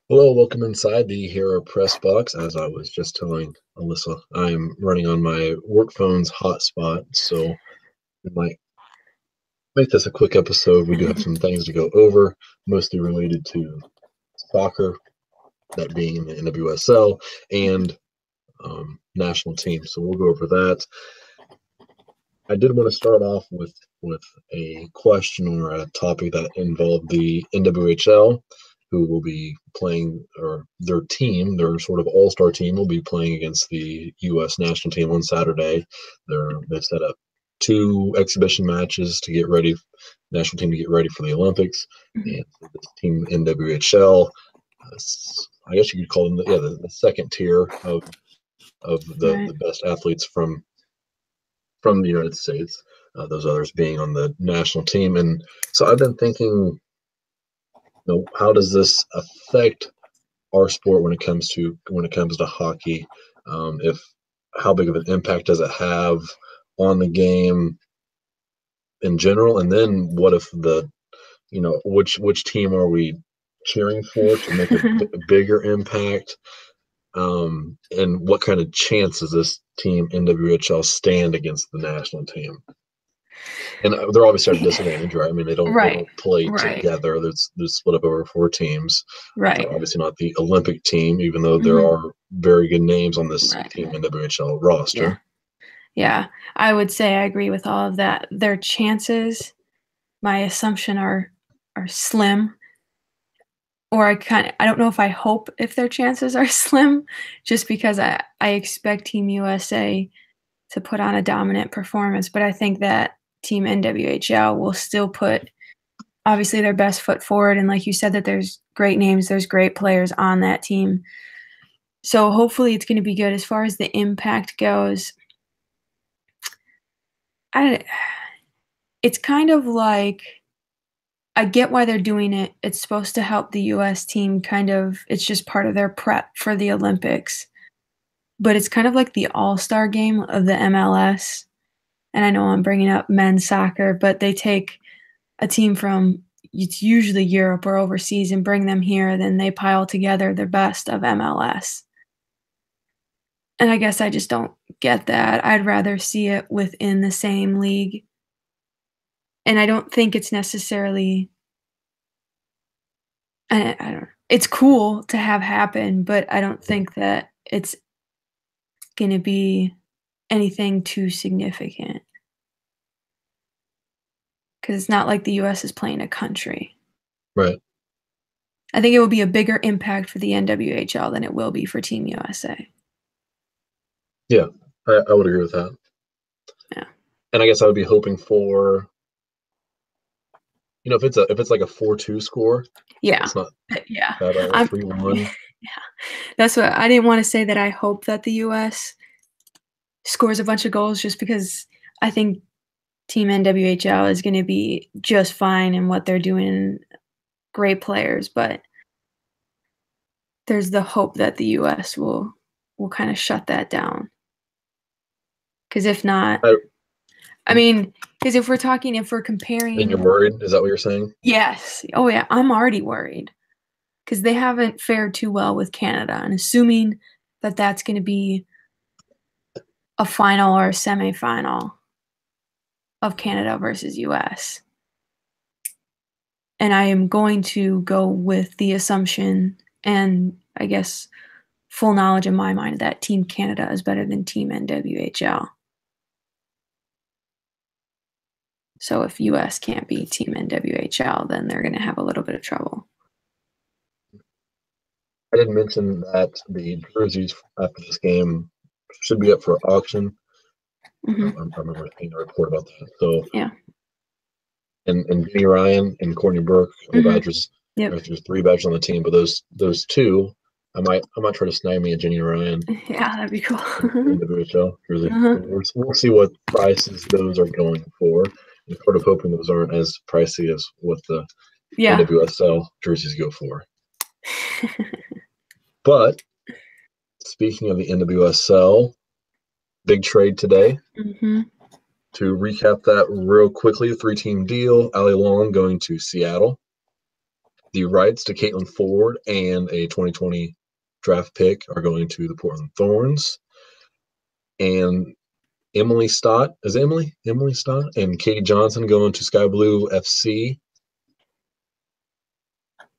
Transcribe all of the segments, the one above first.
Hello, welcome inside the Hero Press Box. As I was just telling Alyssa, I am running on my work phone's hotspot, so we might make this a quick episode. We do have some things to go over, mostly related to soccer, that being the NWSL, and national team. So we'll go over that. I did want to start off with a question or a topic that involved the NWHL, who will be playing, or their team, their sort of all-star team, will be playing against the U.S. national team on Saturday. They've set up two exhibition matches to get ready, national team to get ready for the Olympics, Mhm. and this team NWHL, I guess you could call them the second tier of Right. the best athletes from the United States. Those others being on the national team, and so I've been thinking, how does this affect our sport when it comes to hockey? If How big of an impact does it have on the game in general? And then what if which team are we cheering for to make a bigger impact? And what kind of chance does this team NWHL stand against the national team? And they're obviously at a disadvantage, right? I mean, they Right. don't play Right. together. They're split up over four teams. They're Right. obviously not the Olympic team, even though there Mhm. are very good names on this Right. team NWHL Yeah. roster. Yeah. I would say I agree with all of that. Their chances, my assumption are slim. Or I don't know if I hope if their chances are slim, just because I expect Team USA to put on a dominant performance, but I think that Team NWHL will still put obviously their best foot forward, and like you said, that there's great names, there's great players on that team. So hopefully it's gonna be good. As far as the impact goes, I it's kind of like I get why they're doing it. It's supposed to help the US team it's just part of their prep for the Olympics. But it's kind of like the all-star game of the MLS, and I know I'm bringing up men's soccer, but they take a team from it's usually Europe or overseas and bring them here, then they pile together the best of MLS. And I guess I just don't get that. I'd rather see it within the same league. And I don't think it's necessarily I don't it's cool to have happen, but I don't think that it's gonna be anything too significant. Because it's not like the US is playing a country. Right. I think it will be a bigger impact for the NWHL than it will be for Team USA. Yeah, I would agree with that. Yeah. And I guess I would be hoping for, if it's like a 4-2 score, Yeah. it's not Yeah. that bad, or I'm 3-1. yeah. That's what I didn't wanna say that I hope that the US scores a bunch of goals just because I think Team NWHL is gonna be just fine in what they're doing, great players, but there's the hope that the US will kinda shut that down. Because if not I, I mean, because if we're and you're comparing worried? Is that what you're saying? yes. Oh, yeah, I'm already worried because they haven't fared too well with Canada, and assuming that that's gonna be a final or a semifinal of Canada versus US. And I am going to go with the assumption and I guess full knowledge in my mind that Team Canada is better than Team NWHL. So if US can't beat Team NWHL, then they're going to have a little bit of trouble. I did mention that the jerseys after this game should be up for auction. Hmm. I remember seeing a report about that. So, Yeah. and Jenny Ryan and Courtney Burke, the Hmm. Badgers. Yep. There's three Badgers on the team, but those two, I might try to snag me a Jenny Ryan Yeah, that'd be cool. in the WHL jersey. Uh-huh. We'll see what prices those are going for. I'm sort of hoping those aren't as pricey as what the Yeah. NWSL jerseys go for. But speaking of the NWSL, big trade today. Hmm. To recap that real quickly, three-team deal. Ali Long going to Seattle. the rights to Caitlin Ford and a 2020 draft pick are going to the Portland Thorns. And Emily Stott, is it Emily? Emily Stott and Katie Johnson going to Sky Blue FC.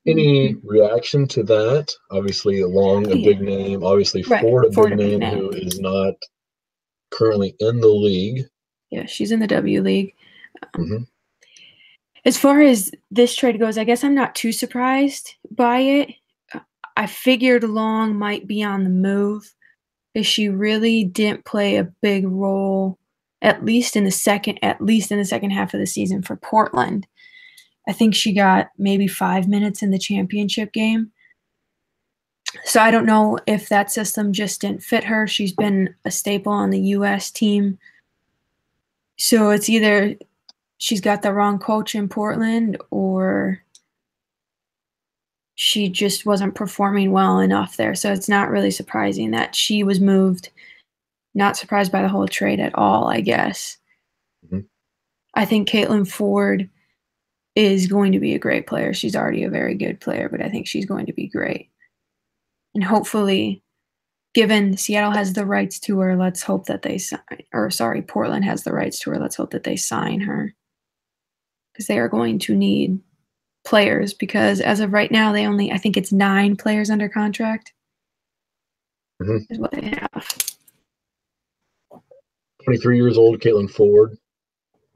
Any reaction to that? Obviously, Long, a big name. Obviously, Ford, a big name who is not currently in the league. Yeah, she's in the W League. As far as this trade goes, I guess I'm not too surprised by it. I figured Long might be on the move, because she really didn't play a big role, at least in the second half of the season for Portland. I think she got maybe 5 minutes in the championship game. So I don't know if that system just didn't fit her. She's been a staple on the U.S. team. So it's either she's got the wrong coach in Portland, or she just wasn't performing well enough there. So it's not really surprising that she was moved. Not surprised by the whole trade at all, I guess. I think Caitlin Ford is going to be a great player. She's already a very good player, but I think she's going to be great. And hopefully, given Seattle has the rights to her, let's hope that they sign, Portland has the rights to her. Let's hope that they sign her, because they are going to need players, because as of right now, I think it's 9 players under contract is what they have. 23 years old, Caitlin Ford,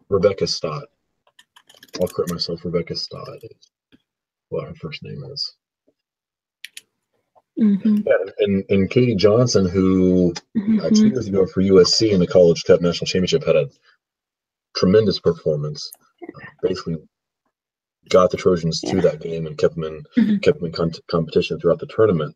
Rebecca Stott. I'll correct myself. Rebecca Stott is what her first name is. And Katie Johnson, who 2 years ago for USC in the College Cup National Championship had a tremendous performance. Basically, got the Trojans to that game and kept them in competition throughout the tournament.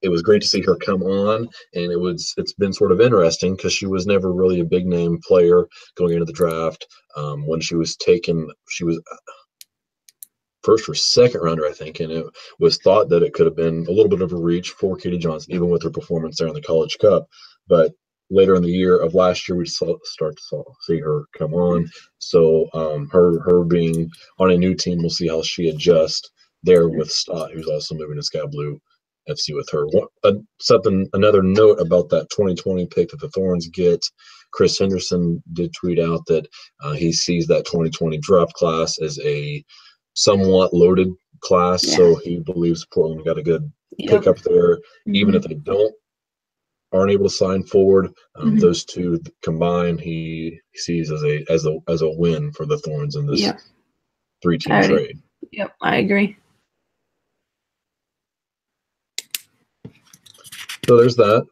It was great to see her come on, and it's been sort of interesting because she was never really a big name player going into the draft. When she was taken, she was first or second rounder, I think, and it was thought that it could have been a little bit of a reach for Katie Johnson, even with her performance there in the College Cup. But later in the year of last year, we start to see her come on. So her being on a new team, we'll see how she adjusts there with Stott, who's also moving to Sky Blue FC with her. Another note about that 2020 pick that the Thorns get, Chris Henderson did tweet out that he sees that 2020 draft class as a somewhat loaded class, so he believes Portland got a good pick up there, even if they aren't able to sign forward. Those two combined, he sees as a win for the Thorns in this 3-team trade. Yep, I agree. So there's that.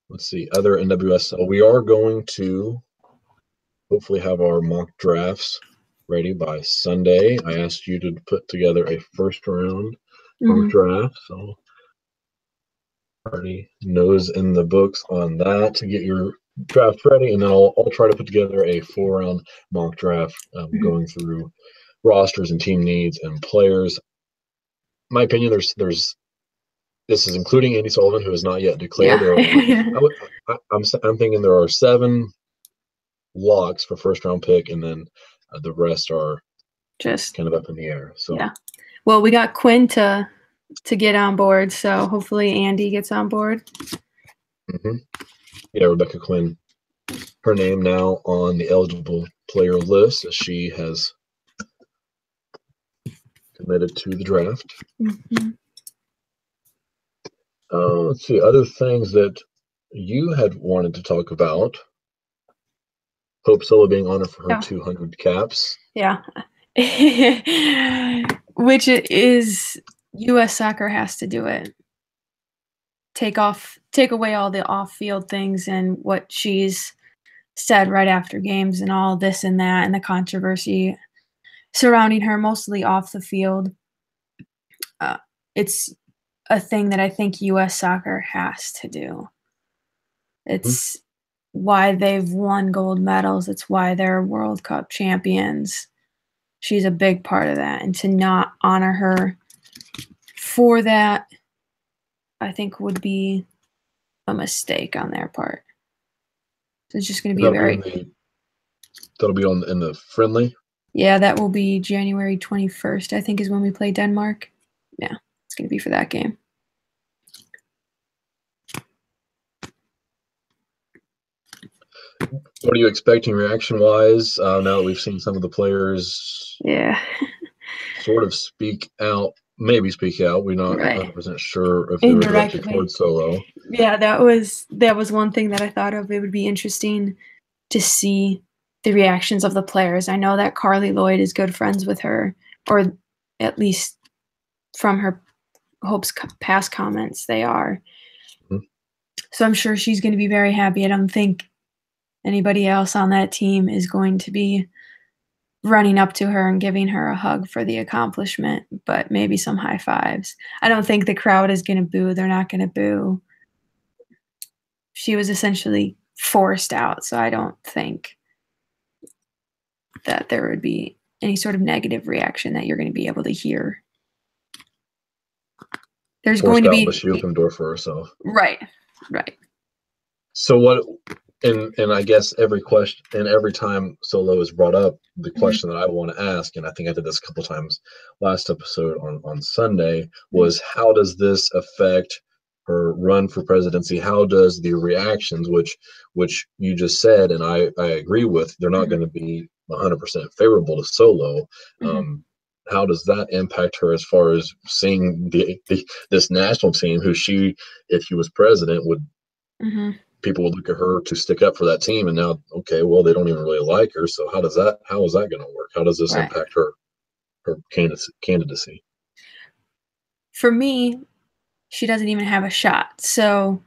Let's see, other NWSL. We are going to hopefully have our mock drafts ready by Sunday. I asked you to put together a first round mock draft, so already nose in the books on that to get your draft ready, and then I'll try to put together a 4-round mock draft, going through rosters and team needs and players. My opinion, there's this is including Andy Sullivan, who is not yet declared. I'm thinking there are 7 locks for first round pick, and then the rest are just kind of up in the air. So well, we got Quinn to get on board, so hopefully Andy gets on board. Yeah, Rebecca Quinn, her name now on the eligible player list, as she has committed to the draft. Let's see, other things that you had wanted to talk about. Hope Solo being honored for her 200 caps. Yeah. Which is, U.S. Soccer has to do it. Take away all the off-field things and what she's said right after games and all this and that and the controversy surrounding her, mostly off the field. It's a thing that I think U.S. Soccer has to do. It's why they've won gold medals. It's why they're World Cup champions. She's a big part of that. And to not honor her for that, I think would be a mistake on their part. So it's just going to be that'll be in the friendly. Yeah, that will be January 21st, I think, is when we play Denmark. Yeah, it's going to be for that game. What are you expecting reaction-wise now that we've seen some of the players Yeah. sort of speak out, maybe speak out? We're not Right. 100% sure if they were directed Indirectly. towards Solo. Yeah, that was one thing that I thought of. It would be interesting to see the reactions of the players. I know that Carly Lloyd is good friends with her, or at least from her Hope's past comments, they are. Mhm. So I'm sure she's going to be very happy. I don't think anybody else on that team is going to be running up to her and giving her a hug for the accomplishment, but maybe some high fives. I don't think the crowd is going to boo. They're not going to boo. She was essentially forced out, so I don't think that there would be any sort of negative reaction that you're going to be able to hear. There's Forced going to out, be but she opened the door for herself. right. So what? And I guess every question and every time Solo is brought up, the question that I want to ask, and I think I did this a couple times last episode on Sunday, was how does this affect her run for presidency? How does the reactions, which you just said, and I agree with, they're not going to be 100% favorable to Solo. How does that impact her as far as seeing this national team, who she, if she was president, would people would look at her to stick up for that team, and now, okay, well, they don't even really like her. So how is that going to work? How does this impact her candidacy? For me, she doesn't even have a shot. So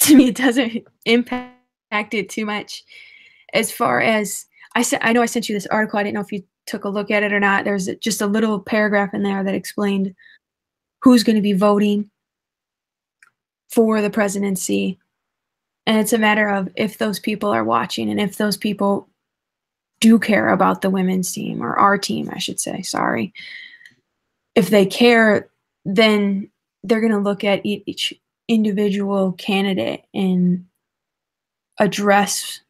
to me, it doesn't impact it too much. As far as I know I sent you this article. I didn't know if you took a look at it or not. There's just a little paragraph in there that explained who's going to be voting for the presidency. And it's a matter of if those people are watching and if those people do care about the women's team, or our team, I should say. Sorry. If they care, then they're going to look at each individual candidate and address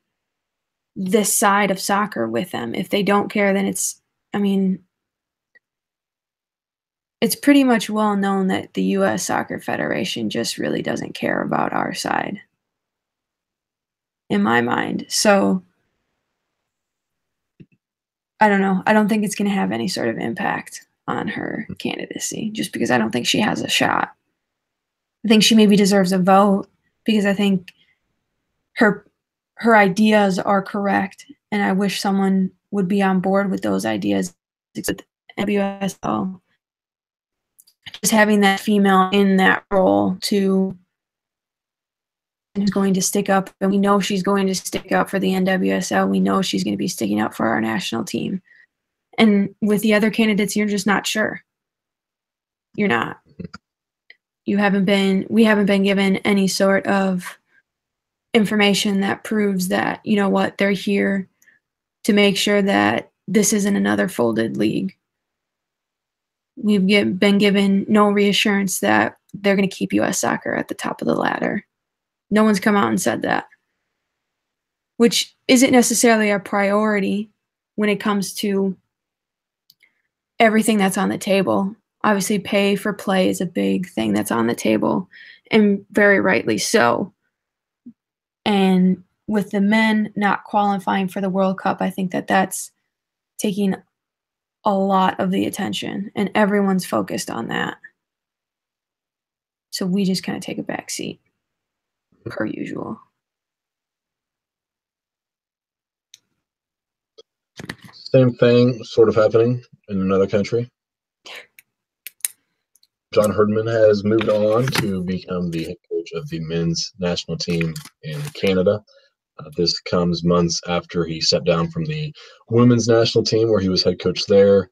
this side of soccer with them. If they don't care, then it's pretty much well known that the U.S. Soccer Federation just really doesn't care about our side, in my mind. So I don't know. I don't think it's going to have any sort of impact on her candidacy, just because I don't think she has a shot. I think she maybe deserves a vote because I think her ideas are correct, and I wish someone would be on board with those ideas. NWSL, just having that female in that role who's going to stick up, and we know she's going to stick up for the NWSL. We know she's going to be sticking up for our national team. And with the other candidates, you're just not sure. You're not. We haven't been given any sort of information that proves that, you know what, they're here to make sure that this isn't another folded league. We've been given no reassurance that they're going to keep U.S. Soccer at the top of the ladder. No one's come out and said that, which isn't necessarily a priority when it comes to everything that's on the table. Obviously, pay for play is a big thing that's on the table, and very rightly so. And with the men not qualifying for the World Cup, I think that that's taking a lot of the attention, and everyone's focused on that. So we just kind of take a back seat, per usual. Same thing sort of happening in another country. John Herdman has moved on to become the head coach of the men's national team in Canada. This comes months after he stepped down from the women's national team, where he was head coach there.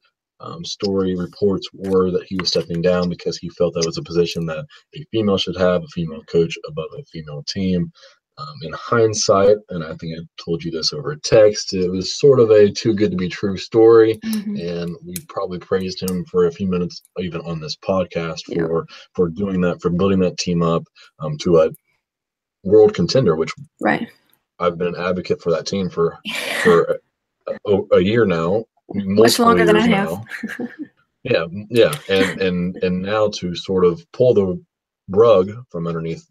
Story reports were that he was stepping down because he felt that was a position that a female should have, a female coach above a female team. In hindsight, and I think I told you this over text, it was sort of a too good to be true story, and we probably praised him for a few minutes, even on this podcast, for doing that, for building that team up to a world contender, which right. I've been an advocate for that team for a year now, Much multiple longer than I years have. now. Yeah, and now to sort of pull the rug from underneath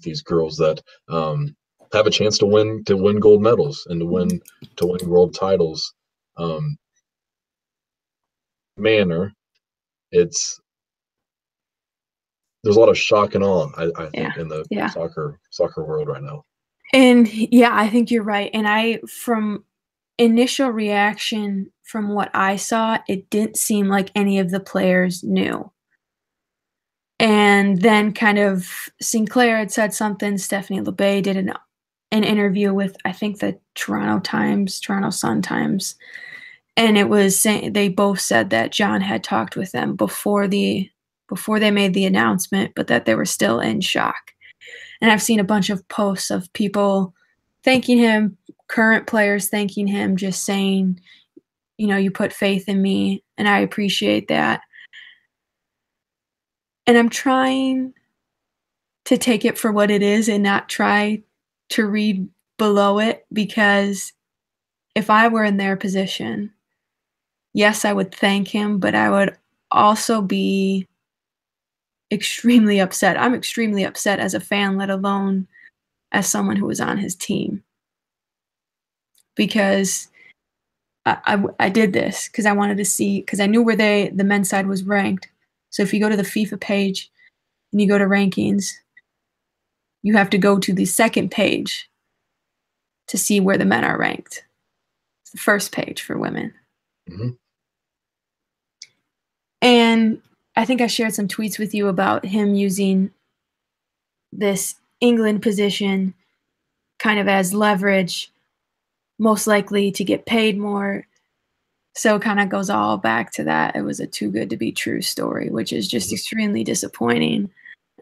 these girls that have a chance to win gold medals and to win world titles. Manner, it's there's a lot of shock and awe, I think, in the soccer world right now. And yeah, I think you're right. And from initial reaction from what I saw, it didn't seem like any of the players knew. And then kind of Sinclair had said something. Stephanie LeBay did an interview with, I think, the Toronto Sun Times. And it was saying, they both said that John had talked with them before they made the announcement, but that they were still in shock. And I've seen a bunch of posts of people thanking him, current players thanking him, just saying, you put faith in me, and I appreciate that. And I'm trying to take it for what it is and not try to read below it, because if I were in their position, yes, I would thank him, but I would also be extremely upset. I'm extremely upset as a fan, let alone as someone who was on his team. Because I did this because I wanted to see, because I knew where the men's side was ranked. So if you go to the FIFA page and you go to rankings, you have to go to the second page to see where the men are ranked. It's the first page for women. Mm-hmm. And I think I shared some tweets with you about him using this England position kind of as leverage, most likely to get paid more. So it kind of goes all back to that. It was a too good to be true story, which is just extremely disappointing.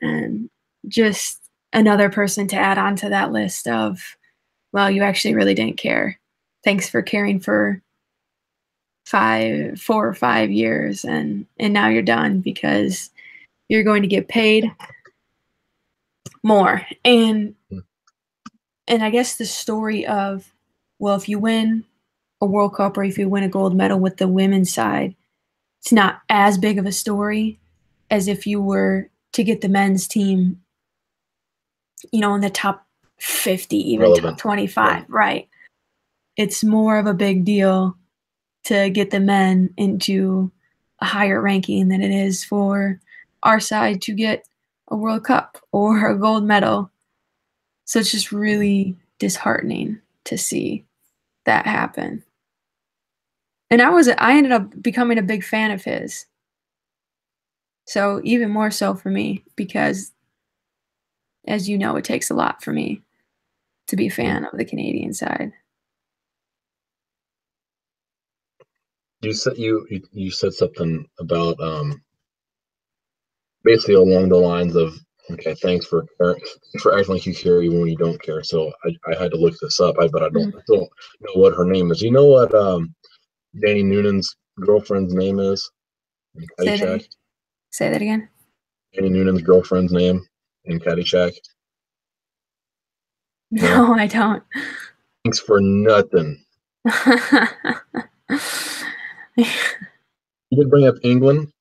And just another person to add on to that list of, well, you actually really didn't care. Thanks for caring for 4 or 5 years, and now you're done because you're going to get paid more. And I guess the story of, well, if you win a World Cup or if you win a gold medal with the women's side, it's not as big of a story as if you were to get the men's team, in the top 50, even Relevant. top 25, right? It's more of a big deal to get the men into a higher ranking than it is for our side to get a World Cup or a gold medal. So it's just really disheartening to see that happen. And I ended up becoming a big fan of his. So even more so for me, because as you know, it takes a lot for me to be a fan of the Canadian side. You said something about basically along the lines of, okay, thanks for acting like you care even when you don't care. So I had to look this up, but I don't know what her name is. You know what Danny Noonan's girlfriend's name is in Caddyshack? Say that again. Danny Noonan's girlfriend's name in Caddyshack? No, I don't. Thanks for nothing. You did bring up England.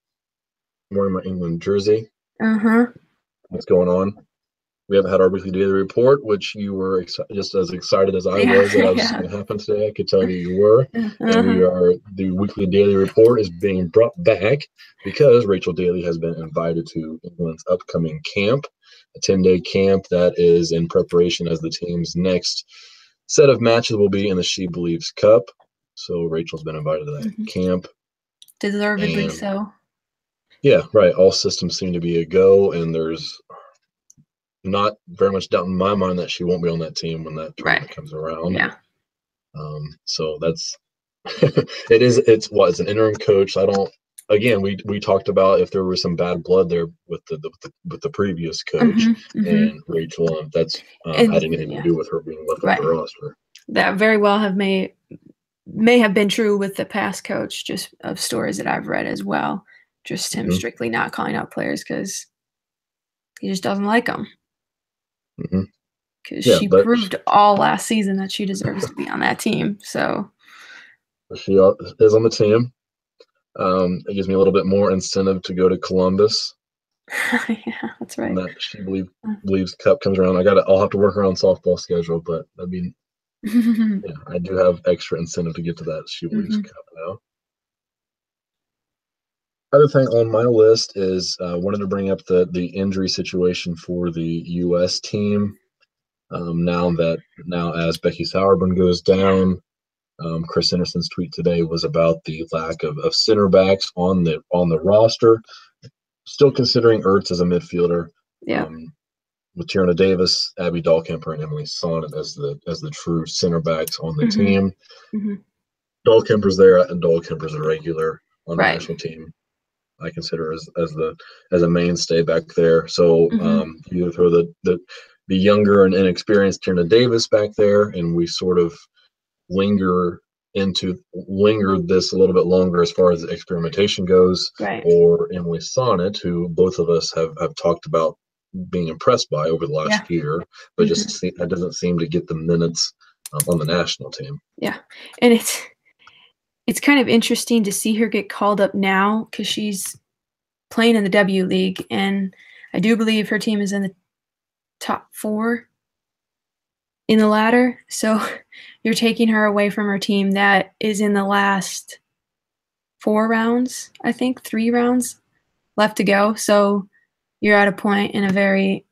I'm wearing my England jersey. What's going on? We haven't had our weekly daily report, which you were just as excited as I was that I was going to happen today. I could tell you were. And the weekly daily report is being brought back because Rachel Daly has been invited to England's upcoming camp, a 10-day camp that is in preparation as the team's next set of matches will be in the She Believes Cup. So Rachel's been invited to that camp. Deservedly so. Yeah, right. All systems seem to be a go, and there's not very much doubt in my mind that she won't be on that team when that tournament comes around. Yeah. So that's it's an interim coach. We talked about if there was some bad blood there with the previous coach and Rachel, and that's had anything to do with her being left off the roster. That very well may have been true with the past coach, just of stories that I've read as well. Just him strictly not calling out players because he just doesn't like them. because Yeah, she but proved all last season that she deserves to be on that team. So she is on the team. It gives me a little bit more incentive to go to Columbus. yeah, that's And right. that she believes Cup comes around. I'll have to work around softball schedule, but I mean, yeah, I do have extra incentive to get to that She Believes hmm Cup now. Other thing on my list is wanted to bring up the injury situation for the U.S. team. Now as Becky Sauerbrunn goes down, Chris Henderson's tweet today was about the lack of center backs on the roster. Still considering Ertz as a midfielder. Yeah. With Tierna Davis, Abby Dahlkemper, and Emily Sonnet as the true center backs on the hmm team. hmm Dahlkemper's there, and Dahlkemper's a regular on the Right. national team. I consider as a mainstay back there. So hmm you either throw the younger and inexperienced Tierna Davis back there, and we sort of linger this a little bit longer as far as experimentation goes, Right. or Emily Sonnet, who both of us have talked about being impressed by over the Yeah. last year, but hmm that doesn't seem to get the minutes on the national team. Yeah. And it's kind of interesting to see her get called up now because she's playing in the W League, and I do believe her team is in the top 4 in the ladder. So you're taking her away from her team that is in the last 4 rounds, I think, 3 rounds left to go. So you're at a point in a very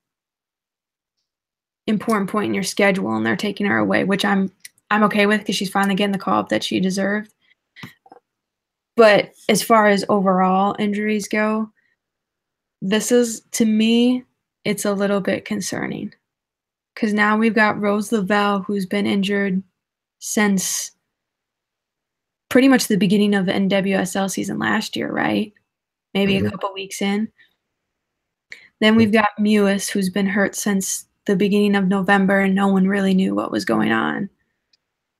important point in your schedule, and they're taking her away, which I'm okay with because she's finally getting the call up that she deserved. But as far as overall injuries go, this is, to me, it's a little bit concerning because now we've got Rose Lavelle, who's been injured since pretty much the beginning of the NWSL season last year, right? Maybe a couple weeks in. Then we've got Mewis, who's been hurt since the beginning of November, and no one really knew what was going on.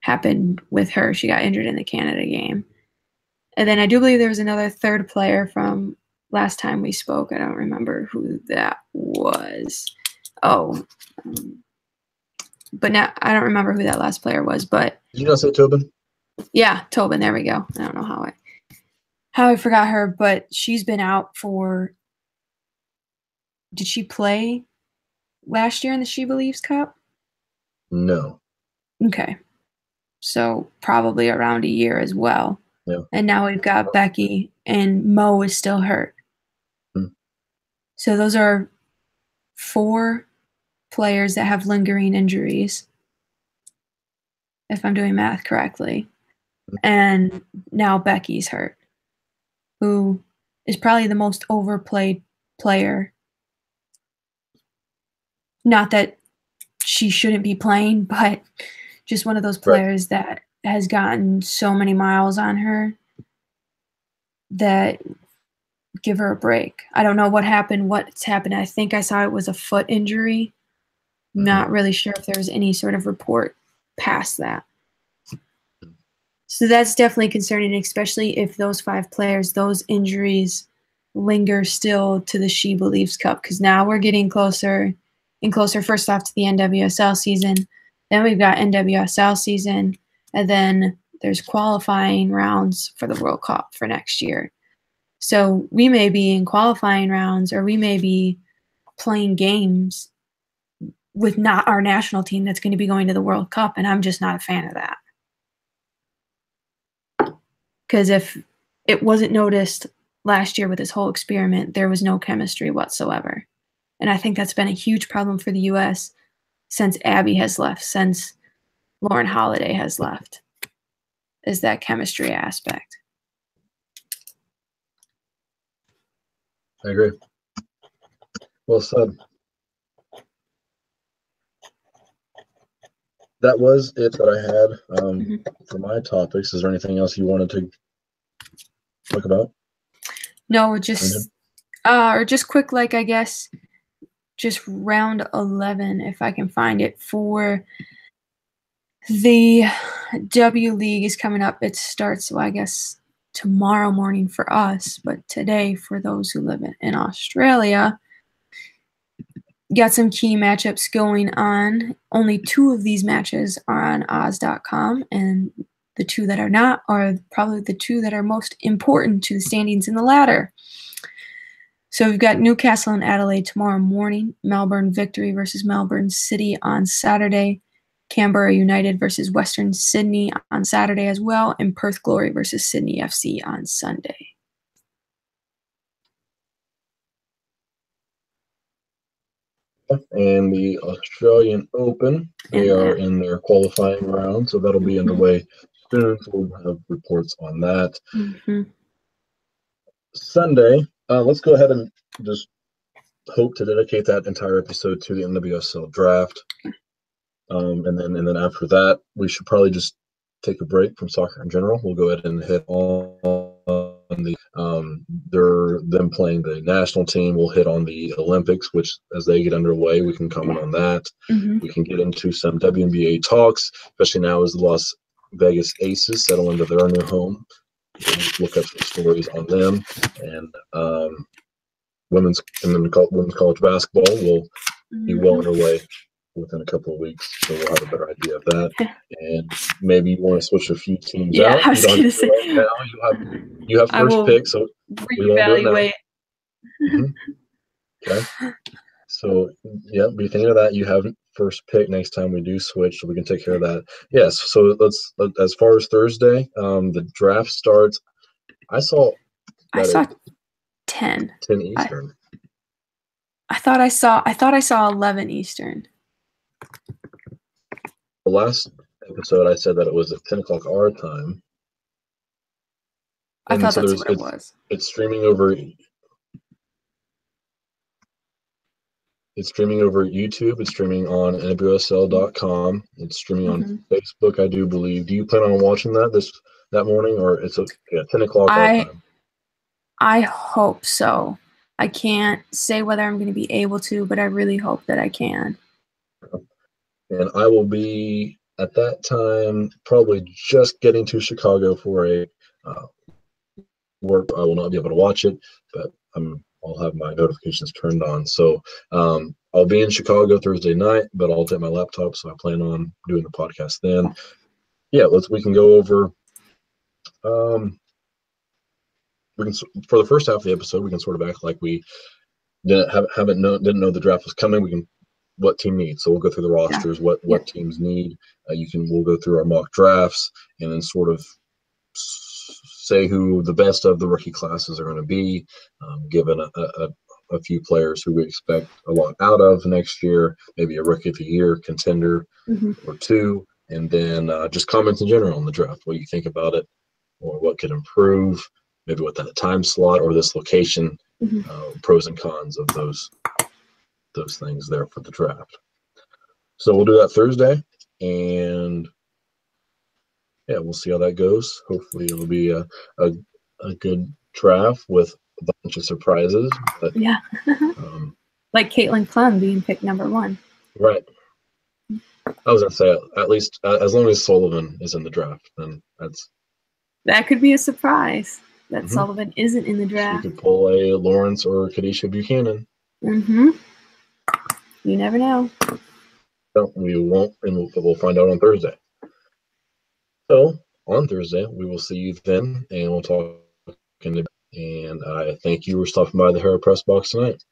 Happened with her. She got injured in the Canada game. And then I do believe there was another third player from last time we spoke. I don't remember who that was. But now I don't remember who that last player was. But Did you not say Tobin? yeah, Tobin. There we go. I don't know how I forgot her, but she's been out for. Did she play last year in the She Believes Cup? No. Okay, so probably around a year as well. Yeah. And now we've got Becky, and Mo is still hurt. So those are 4 players that have lingering injuries, if I'm doing math correctly. And now Becky's hurt, who is probably the most overplayed player. Not that she shouldn't be playing, but just one of those players that has gotten so many miles on her that give her a break. I don't know what's happened. I think I saw it was a foot injury. Not really sure if there was any sort of report past that. So that's definitely concerning, especially if those 5 players, those injuries linger still to the She Believes Cup, because now we're getting closer and closer, first off, to the NWSL season. Then we've got NWSL season, and then there's qualifying rounds for the World Cup for next year. So we may be in qualifying rounds, or we may be playing games with not our national team that's going to be going to the World Cup, and I'm just not a fan of that. Because if it wasn't noticed last year with this whole experiment, there was no chemistry whatsoever. And I think that's been a huge problem for the U.S. since Abby has left, since Lauren Holiday has left, is that chemistry aspect. I agree. Well said. That was it that I had for my topics. Is there anything else you wanted to talk about? No, just or just quick, like, I guess, just round 11, if I can find it, for the W League is coming up. It starts, well, I guess, tomorrow morning for us, but today for those who live in Australia. got some key matchups going on. Only 2 of these matches are on Oz.com, and the 2 that are not are probably the 2 that are most important to the standings in the ladder. So we've got Newcastle and Adelaide tomorrow morning, Melbourne Victory versus Melbourne City on Saturday, Canberra United versus Western Sydney on Saturday as well, and Perth Glory versus Sydney FC on Sunday. And the Australian Open, they are in their qualifying round, so that'll be underway soon. So we'll have reports on that. Sunday, let's go ahead and just hope to dedicate that entire episode to the NWSL draft. And then after that, we should probably just take a break from soccer in general. We'll go ahead and hit on the them playing the national team. We'll hit on the Olympics, which as they get underway, we can comment on that. We can get into some WNBA talks, especially now as the Las Vegas Aces settle into their new home. We'll look up some stories on them, and women's college basketball will be well underway within a couple of weeks, so we'll have a better idea of that. And maybe you want to switch a few teams out. I was going to say right now you have first pick, so reevaluate. Okay. So yeah, be thinking of that. You have first pick next time we do switch, so we can take care of that. Yes. So let's as far as Thursday, the draft starts. I saw 10 Eastern. I thought I saw 11 Eastern. The last episode, I said that it was at 10 o'clock our time. I thought that's what it was. It's streaming over. It's streaming over YouTube. It's streaming on NWSL.com. It's streaming on Facebook, I do believe. Do you plan on watching that morning, or it's 10 o'clock our time? I hope so. I can't say whether I'm going to be able to, but I really hope that I can. And I will be at that time probably just getting to Chicago for a work. I will not be able to watch it, but I'll have my notifications turned on. So I'll be in Chicago Thursday night, but I'll take my laptop, so I plan on doing the podcast then. Yeah, we can go over. We can, for the first half of the episode, we can sort of act like we didn't know the draft was coming. We can what team needs. So we'll go through the rosters, what teams need. We'll go through our mock drafts and then sort of say who the best of the rookie classes are going to be, given a few players who we expect a lot out of next year, maybe a rookie of the year contender or two, and then just comments in general on the draft, what you think about it or what could improve, maybe what that time slot or this location, pros and cons of those things there for the draft. So we'll do that Thursday, and yeah, we'll see how that goes. Hopefully it'll be a good draft with a bunch of surprises. But, like Caitlin Clem being picked number 1. Right. I was going to say, at least as long as Sullivan is in the draft, then that could be a surprise that Sullivan isn't in the draft. She could pull a Lawrence or Kadisha Buchanan. You never know. No, we won't, and we'll find out on Thursday. So on Thursday, we will see you then, and we'll talk. And I thank you for stopping by the Hero Press Box tonight.